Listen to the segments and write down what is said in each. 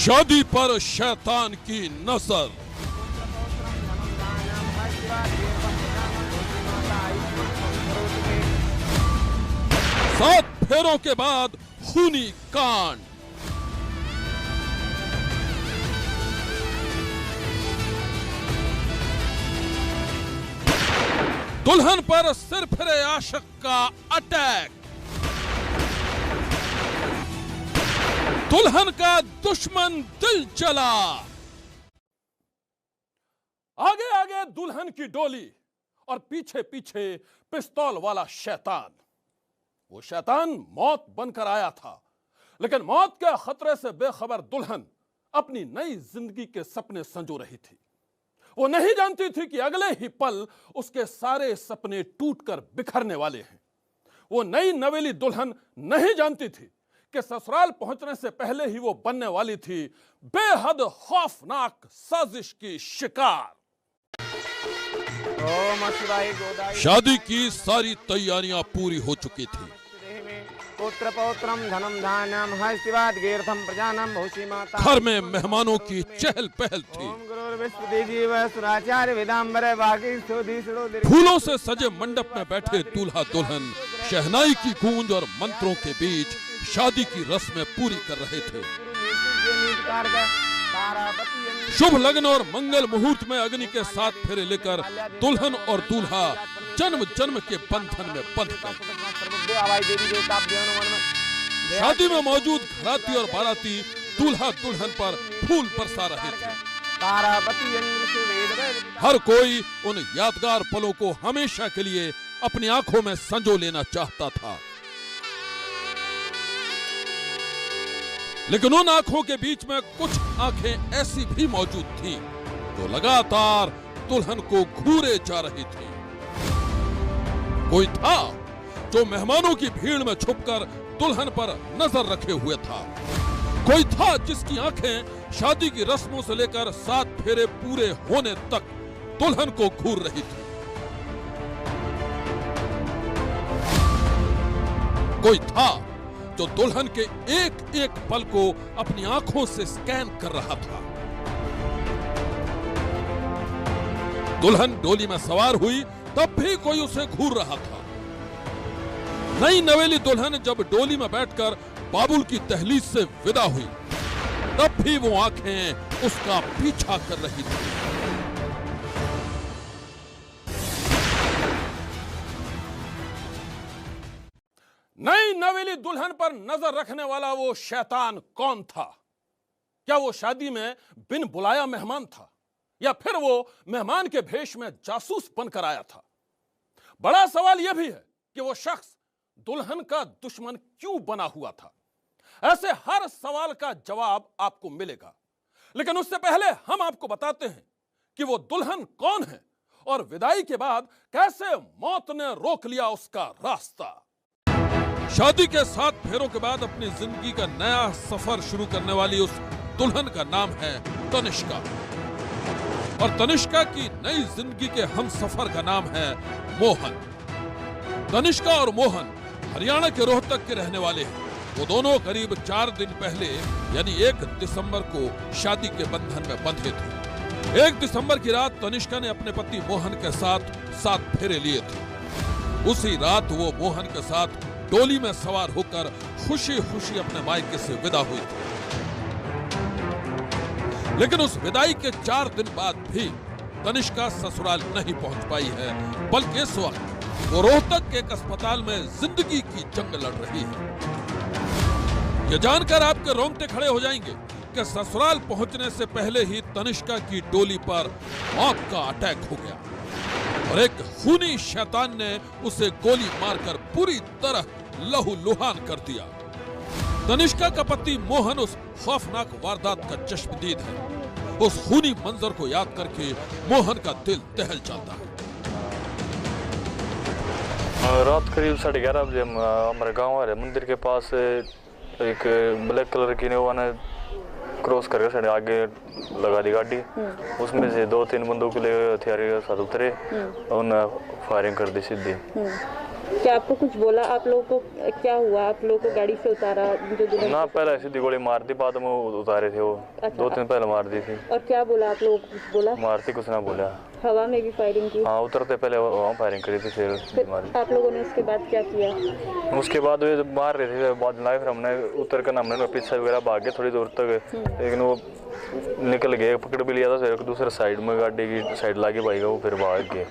शादी पर शैतान की नजर। सात फेरों के बाद खूनी कांड। दुल्हन पर सिर फिरे आशिक का अटैक। दुल्हन का दुश्मन दिल जला। आगे आगे दुल्हन की डोली और पीछे पीछे पिस्तौल वाला शैतान। वो शैतान मौत बनकर आया था, लेकिन मौत के खतरे से बेखबर दुल्हन अपनी नई जिंदगी के सपने संजो रही थी। वो नहीं जानती थी कि अगले ही पल उसके सारे सपने टूटकर बिखरने वाले हैं। वो नई नवेली दुल्हन नहीं जानती थी कि ससुराल पहुंचने से पहले ही वो बनने वाली थी बेहद खौफनाक साजिश की शिकार। शादी की सारी तैयारियां पूरी हो चुकी थी। पुत्र पौत्रम धनम धान्यम हस्तिवाद गीर्थम प्रजानम भूषी माता। घर में मेहमानों की चहल पहल थी। फूलों से सजे मंडप में बैठे दूल्हा दुल्हन शहनाई की गूंज और मंत्रों के बीच शादी की रस्में पूरी कर रहे थे। शुभ लग्न और मंगल मुहूर्त में अग्नि के 7 फेरे लेकर दुल्हन और दूल्हा जन्म जन्म के बंधन में बंध गए। शादी में मौजूद घराती और बाराती दूल्हा दुल्हन पर फूल बरसा रहे थे। हर कोई उन यादगार पलों को हमेशा के लिए अपनी आंखों में संजो लेना चाहता था, लेकिन उन आंखों के बीच में कुछ आंखें ऐसी भी मौजूद थी जो लगातार दुल्हन को घूरे जा रही थी। कोई था जो मेहमानों की भीड़ में छुपकर दुल्हन पर नजर रखे हुए था। कोई था जिसकी आंखें शादी की रस्मों से लेकर 7 फेरे पूरे होने तक दुल्हन को घूर रही थी। कोई था जो दुल्हन के एक एक पल को अपनी आंखों से स्कैन कर रहा था। दुल्हन डोली में सवार हुई तब भी कोई उसे घूर रहा था। नई नवेली दुल्हन जब डोली में बैठकर बाबुल की दहलीज से विदा हुई तब भी वो आंखें उसका पीछा कर रही थी। नई नवेली दुल्हन पर नजर रखने वाला वो शैतान कौन था? क्या वो शादी में बिन बुलाया मेहमान था, या फिर वो मेहमान के भेष में जासूस बनकर आया था? बड़ा सवाल यह भी है कि वो शख्स दुल्हन का दुश्मन क्यों बना हुआ था? ऐसे हर सवाल का जवाब आपको मिलेगा, लेकिन उससे पहले हम आपको बताते हैं कि वो दुल्हन कौन है और विदाई के बाद कैसे मौत ने रोक लिया उसका रास्ता। शादी के 7 फेरों के बाद अपनी जिंदगी का नया सफर शुरू करने वाली उस दुल्हन का नाम है तनिष्का, और तनिष्का की नई जिंदगी के हम सफर का नाम है मोहन। तनिष्का और मोहन हरियाणा के रोहतक के रहने वाले हैं। वो दोनों करीब 4 दिन पहले यानी 1 दिसंबर को शादी के बंधन में बंधे थे। 1 दिसंबर की रात तनिष्का ने अपने पति मोहन के साथ 7 फेरे लिए थे। उसी रात वो मोहन के साथ डोली में सवार होकर खुशी खुशी अपने मायके से विदा हुई थी। लेकिन उस विदाई के 4 दिन बाद भी तनिष्का ससुराल नहीं पहुंच पाई है, बल्कि इस वक्त वो रोहतक के एक अस्पताल में जिंदगी की जंग लड़ रही है। यह जानकर आपके रोंगटे खड़े हो जाएंगे कि ससुराल पहुंचने से पहले ही तनिष्का की डोली पर मौत का अटैक हो गया और एक खूनी शैतान ने उसे गोली मारकर पूरी तरह लहूलुहान कर दिया। तनिष्का का पति मोहन उस खौफनाक वारदात का चश्मदीद है। उस खूनी मंजर को याद करके मोहन का दिल दहल जाता है। रात करीब 11:30 बजे हमारे गांव वाले मंदिर के पास एक ब्लैक कलर की नोवा ने क्रॉस करके साढ़े आगे लगा दी गाड़ी। उसमें से 2-3 बंदूक ले हथियार के साथ उतरे, उन्होंने फायरिंग कर दी सीधी। क्या आपको कुछ बोला? आप लोगों को क्या हुआ? आप लोगों को गाड़ी से उतारा? जो दुल्हन ना पहले सीधी गोली मार दी, बाद में उतारे थे वो। अच्छा। 2-3 पहले मार दी थी। और क्या बोला आप लोगों को? कुछ बोला? मारती कुछ ना बोला। हवा में भी फायरिंग की? हाँ, उतरते पहले वहाँ फायरिंग करी थी, फिर मारी। आप लोगों ने उसके बाद क्या किया? उसके बाद वे मार रहे थे, बाद में फिर हमने उतर कर हमने पीछे वगैरह भाग गए थोड़ी दूर तक, लेकिन वो निकल गए, पकड़ भी लिया था। फिर दूसरे साइड में गाड़ी की साइड लाके भाई वो फिर भाग गए।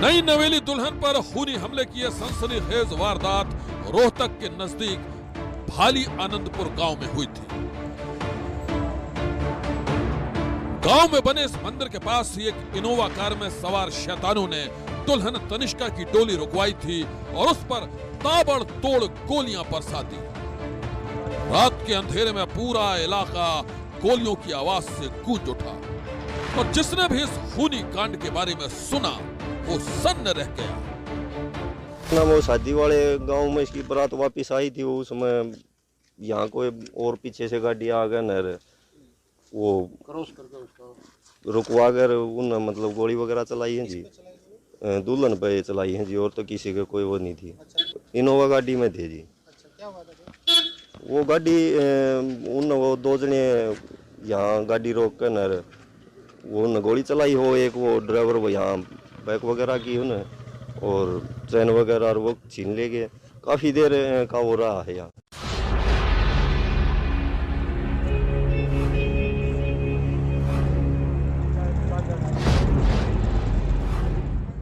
नई नवेली दुल्हन पर खूनी हमले की सनसनीखेज वारदात रोहतक के नजदीक भाली आनंदपुर गांव में हुई थी। गांव में बने इस मंदिर के पास ही एक इनोवा कार में सवार शैतानों ने दुल्हन तनिष्का की डोली रुकवाई थी और उस पर ताबड़तोड़ गोलियां बरसा दी। रात के अंधेरे में पूरा इलाका गोलियों की आवाज से गूंज उठा और जिसने भी इस खूनी कांड के बारे में सुना वो सन्न रह गया। ना वो शादी वाले गांव में इसकी बारात वापस आई थी, उस समय यहाँ कोई और पीछे से गाड़ी आ गया नहर, वो क्रॉस करके उसका रुकवा कर उन मतलब गोली वगैरह चलाई है जी। दुल्हन पे चलाई है जी, और तो किसी के कोई वो नहीं थी। इनोवा गाड़ी में थे जी। वो गाड़ी वो 2 जने यहाँ गाड़ी रोक कर नहर वो गोली चलाई हो, एक वो ड्राइवर वो यहाँ बैक वगैरह की उन्हें और चैन वगैरह और वो छीन ले गए। काफी देर का हो रहा है यहाँ।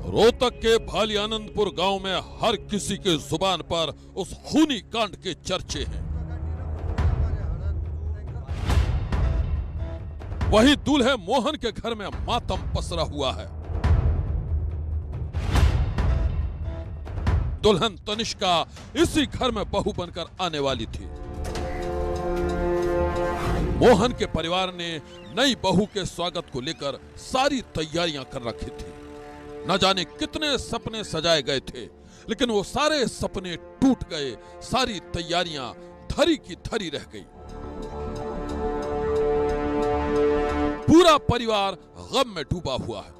रोहतक के भाली आनंदपुर गांव में हर किसी के जुबान पर उस खूनी कांड के चर्चे हैं। वही दूल्हे मोहन के घर में मातम पसरा हुआ है। दुल्हन तनिष्का इसी घर में बहू बनकर आने वाली थी। मोहन के परिवार ने नई बहू के स्वागत को लेकर सारी तैयारियां कर रखी थी। न जाने कितने सपने सजाए गए थे, लेकिन वो सारे सपने टूट गए। सारी तैयारियां धरी की धरी रह गई। पूरा परिवार गम में डूबा हुआ है।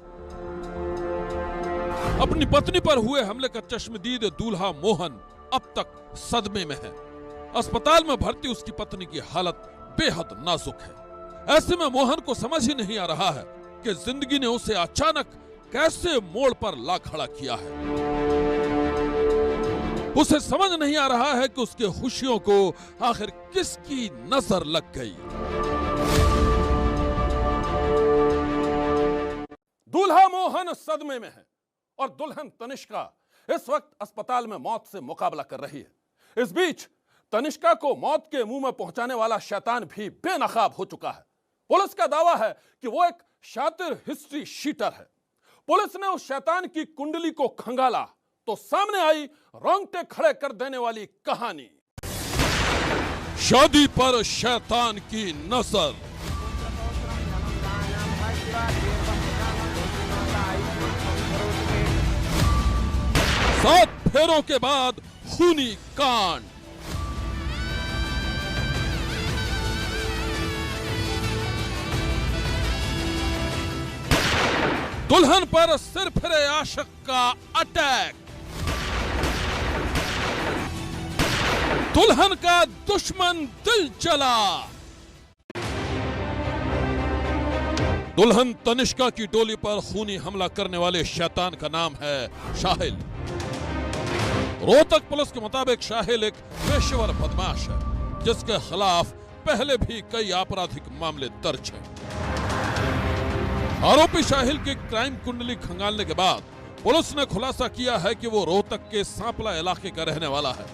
अपनी पत्नी पर हुए हमले का चश्मदीद दूल्हा मोहन अब तक सदमे में है। अस्पताल में भर्ती उसकी पत्नी की हालत बेहद नाजुक है। ऐसे में मोहन को समझ ही नहीं आ रहा है कि जिंदगी ने उसे अचानक कैसे मोड़ पर ला खड़ा किया है। उसे समझ नहीं आ रहा है कि उसके खुशियों को आखिर किसकी नजर लग गई। दूल्हा मोहन सदमे में है और दुल्हन तनिष्का इस वक्त अस्पताल में मौत से मुकाबला कर रही है। इस बीच तनिष्का को मौत के मुंह में पहुंचाने वाला शैतान भी बेनकाब हो चुका है। पुलिस का दावा है कि वो एक शातिर हिस्ट्री शीटर है। पुलिस ने उस शैतान की कुंडली को खंगाला तो सामने आई रोंगटे खड़े कर देने वाली कहानी। शादी पर शैतान की नजर। सात फेरों के बाद खूनी कांड। दुल्हन पर सिर फिरे आशिक का अटैक। दुल्हन का दुश्मन दिल जला। दुल्हन तनिष्का की डोली पर खूनी हमला करने वाले शैतान का नाम है शाहिल। रोहतक पुलिस के मुताबिक शाहिल एक पेशेवर बदमाश है जिसके खिलाफ पहले भी कई आपराधिक मामले दर्ज हैं। आरोपी शाहिल की क्राइम कुंडली खंगालने के बाद पुलिस ने खुलासा किया है कि वो रोहतक के सांपला इलाके का रहने वाला है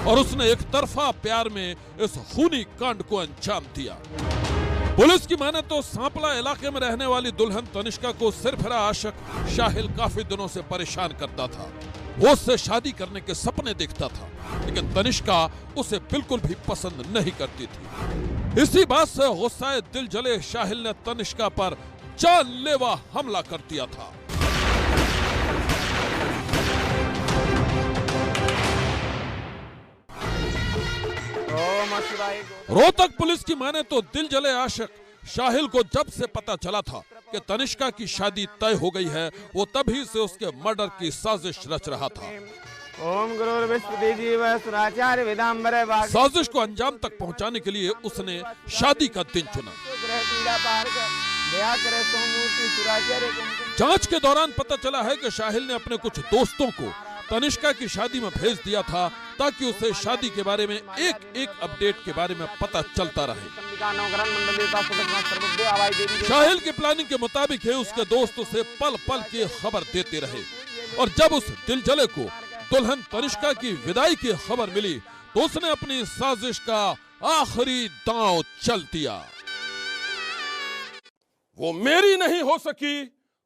और उसने एक तरफा प्यार में इस खूनी कांड को अंजाम दिया। पुलिस की माने तो सांपला इलाके में रहने वाली दुल्हन तनिष्का को सिरफिरा आशिक शाहिल काफी दिनों से परेशान करता था। वो उससे शादी करने के सपने देखता था, लेकिन तनिष्का उसे बिल्कुल भी पसंद नहीं करती थी। इसी बात से गुस्साए दिल जले शाहिल ने तनिष्का पर जानलेवा हमला कर दिया था। रोहतक पुलिस की माने तो दिल जले आशिक शाहिल को जब से पता चला था कि तनिष्का की शादी तय हो गई है, वो तभी से उसके मर्डर की साजिश रच रहा था। ओम गुरुर्विष्णुदेवाचार्य वेदांबर भाग। साजिश को अंजाम तक पहुंचाने के लिए उसने शादी का दिन चुना। जांच के दौरान पता चला है कि शाहिल ने अपने कुछ दोस्तों को तनिष्का की शादी में भेज दिया था ताकि उसे शादी के बारे में एक एक अपडेट के बारे में पता चलता रहे। शाहिल की प्लानिंग के मुताबिक है उसके दोस्त उसे पल पल की खबर देते रहे और जब उस दिलजले को दुल्हन तनिष्का की विदाई की खबर मिली तो उसने अपनी साजिश का आखिरी दांव चल दिया। वो मेरी नहीं हो सकी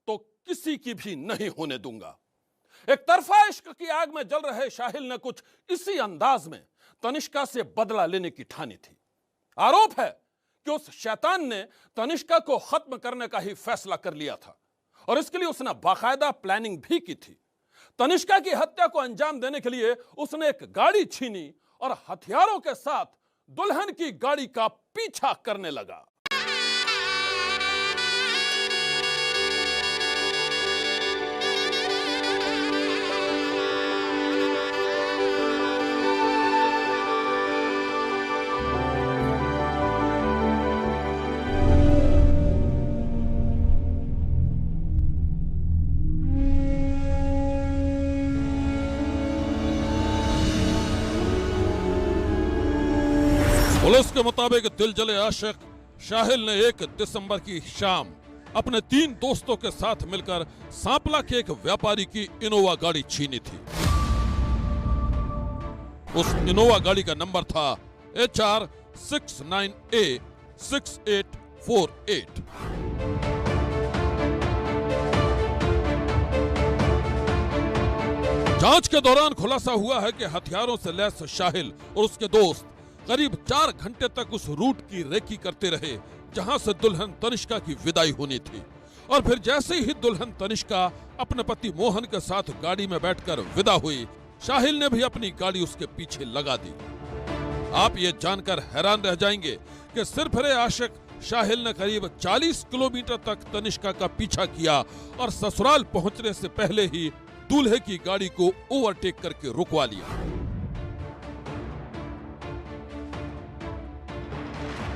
तो किसी की भी नहीं होने दूंगा। एक तरफा इश्क की आग में जल रहे शाहिल ने कुछ इसी अंदाज में तनिष्का से बदला लेने की ठानी थी। आरोप है कि उस शैतान ने तनिष्का को खत्म करने का ही फैसला कर लिया था और इसके लिए उसने बाकायदा प्लानिंग भी की थी। तनिष्का की हत्या को अंजाम देने के लिए उसने एक गाड़ी छीनी और हथियारों के साथ दुल्हन की गाड़ी का पीछा करने लगा। पुलिस के मुताबिक दिलजले आशिक शाहिल ने 1 दिसंबर की शाम अपने 3 दोस्तों के साथ मिलकर सांपला के एक व्यापारी की इनोवा गाड़ी छीनी थी। उस इनोवा गाड़ी का नंबर था HR 69A 6848। जांच के दौरान खुलासा हुआ है कि हथियारों से लैस शाहिल और उसके दोस्त करीब 4 घंटे तक उस रूट की रेकी करते रहे जहां से दुल्हन तनिष्का की विदाई होनी थी और फिर जैसे ही दुल्हन तनिष्का अपने पति मोहन के साथ गाड़ी में बैठकर विदा हुई, शाहिल ने भी अपनी गाड़ी उसके पीछे लगा दी। आप ये जानकर हैरान रह जाएंगे कि सिरफिरे आशिक शाहिल ने करीब 40 किलोमीटर तक तनिष्का का पीछा किया और ससुराल पहुंचने से पहले ही दूल्हे की गाड़ी को ओवरटेक करके रुकवा लिया।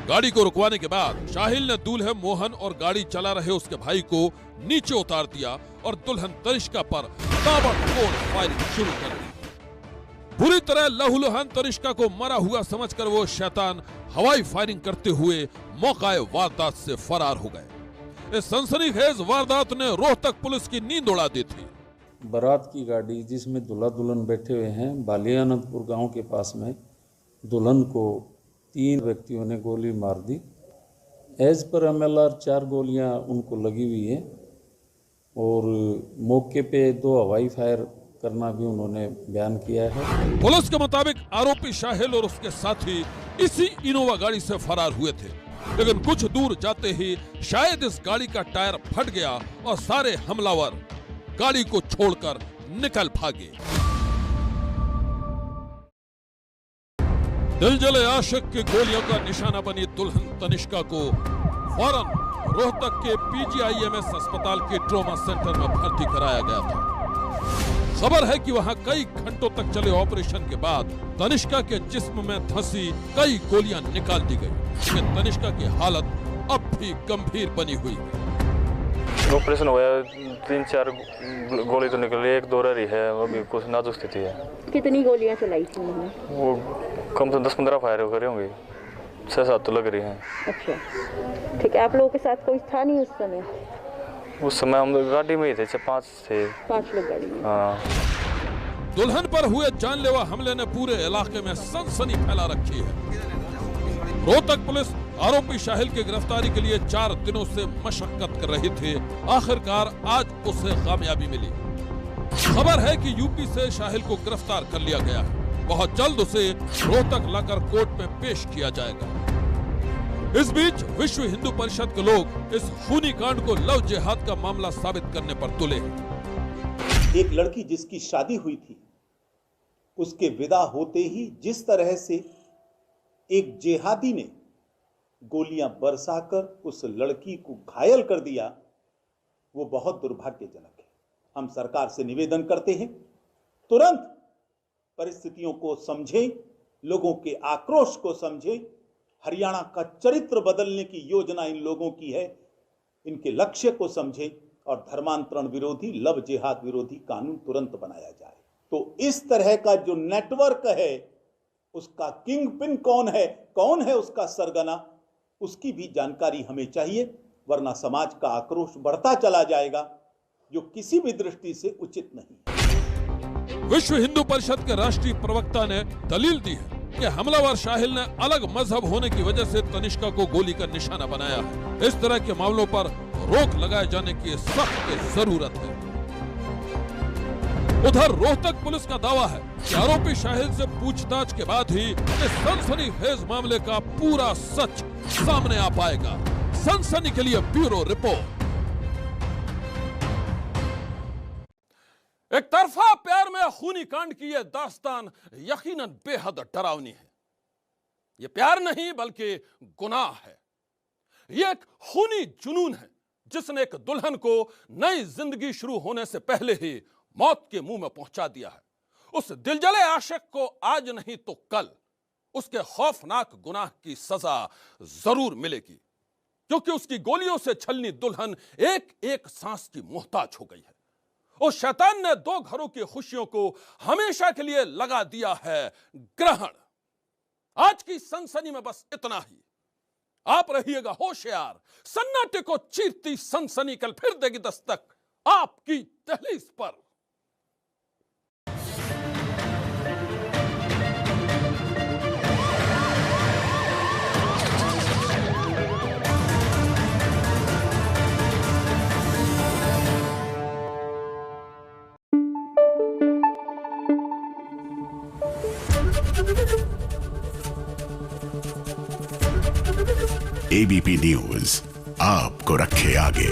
गाड़ी को रुकवाने के बाद शाहिल ने दूल्हे मोहन और गाड़ी चला रहे उसके भाई को नीचे उतार दिया और दुल्हन तनिष्का पर ताबड़तोड़ फायरिंग शुरू कर दी। बुरी तरह लहूलुहान तनिष्का को मरा हुआ समझकर वो शैतान हवाई फायरिंग करते हुए मौकाए वारदात से फरार हो गए। इस सनसनीखेज वारदात ने रोहतक पुलिस की नींद उड़ा दी थी। बारात की गाड़ी जिसमें दूल्हा दुल्हन बैठे हुए हैं, बालियानंदपुर गांव के पास में दुल्हन को 3 व्यक्तियों ने गोली मार दी। एज पर MLR 4 गोलियां उनको लगी हुई है और मौके पे 2 हवाई फायर करना भी उन्होंने बयान किया है। पुलिस के मुताबिक आरोपी शाहिल और उसके साथी इसी इनोवा गाड़ी से फरार हुए थे, लेकिन कुछ दूर जाते ही शायद इस गाड़ी का टायर फट गया और सारे हमलावर गाड़ी को छोड़कर निकल भागे। दिलजले आशिक की गोलियों का निशाना बनी दुल्हन तनिष्का को फौरन रोहतक के PGIMS अस्पताल के ट्रॉमा सेंटर में भर्ती कराया गया था। खबर है कि वहां कई घंटों तक चले ऑपरेशन के बाद तनिष्का के जिस्म में धंसी कई गोलियां निकाल दी गई, लेकिन तनिष्का की हालत अब भी गंभीर बनी हुई है। ऑपरेशन हुआ 3-4 गोली तो निकली, 1-2 रही है, अभी कुछ नाजुक स्थिति है। कितनी गोलियां चलाई थी उन्होंने? वो कम से 10-15 फायर करे होंगे, 6-7 तो लग रही हैं। अच्छा ठीक है, आप लोगों के साथ कोई था नहीं उस समय? उस समय हम गाड़ी में ही थे, 5 थे। 5 लोग गाड़ी में। हाँ। दुल्हन पर हुए जानलेवा हमले ने पूरे इलाके में सनसनी फैला रखी है। रोहतक पुलिस आरोपी शाहिल की गिरफ्तारी के लिए 4 दिनों से मशक्कत कर रही थी। आखिरकार आज उसे कामयाबी मिली। खबर है कि यूपी से शाहिल को गिरफ्तार कर लिया गया है। बहुत जल्द उसे रोहतक लाकर कोर्ट में पेश किया जाएगा। इस बीच विश्व हिंदू परिषद के लोग इस खूनी कांड को लव जिहाद का मामला साबित करने पर तुले हैं। एक लड़की जिसकी शादी हुई थी, उसके विदा होते ही जिस तरह से एक जिहादी ने गोलियां बरसाकर उस लड़की को घायल कर दिया, वो बहुत दुर्भाग्यजनक है। हम सरकार से निवेदन करते हैं, तुरंत परिस्थितियों को समझें, लोगों के आक्रोश को समझें। हरियाणा का चरित्र बदलने की योजना इन लोगों की है, इनके लक्ष्य को समझें और धर्मांतरण विरोधी, लव जिहाद विरोधी कानून तुरंत बनाया जाए। तो इस तरह का जो नेटवर्क है, उसका किंग पिन कौन है उसका सरगना, उसकी भी जानकारी हमें चाहिए, वरना समाज का आक्रोश बढ़ता चला जाएगा, जो किसी भी दृष्टि से उचित नहीं है। विश्व हिंदू परिषद के राष्ट्रीय प्रवक्ता ने दलील दी है कि हमलावर शाहिल ने अलग मजहब होने की वजह से तनिष्का को गोली का निशाना बनाया है। इस तरह के मामलों पर रोक लगाए जाने की सख्त जरूरत है। उधर रोहतक पुलिस का दावा है कि आरोपी शाहिल से पूछताछ के बाद ही इस सनसनीखेज मामले का पूरा सच सामने आ पाएगा। सनसनी के लिए ब्यूरो रिपोर्ट। एक तरफा प्यार में खूनी कांड की यह दास्तान यकीनन बेहद डरावनी है। यह प्यार नहीं बल्कि गुनाह है। यह एक खूनी जुनून है जिसने एक दुल्हन को नई जिंदगी शुरू होने से पहले ही मौत के मुंह में पहुंचा दिया है। उस दिलजले आशिक को आज नहीं तो कल उसके खौफनाक गुनाह की सजा जरूर मिलेगी, क्योंकि उसकी गोलियों से छलनी दुल्हन एक एक सांस की मोहताज हो गई है। उस शैतान ने दो घरों की खुशियों को हमेशा के लिए लगा दिया है ग्रहण। आज की सनसनी में बस इतना ही। आप रहिएगा होशियार, सन्नाटे को चीरती सनसनी कल फिर देगी दस्तक आपकी दहलीज पर। एबीपी न्यूज आपको रखे आगे।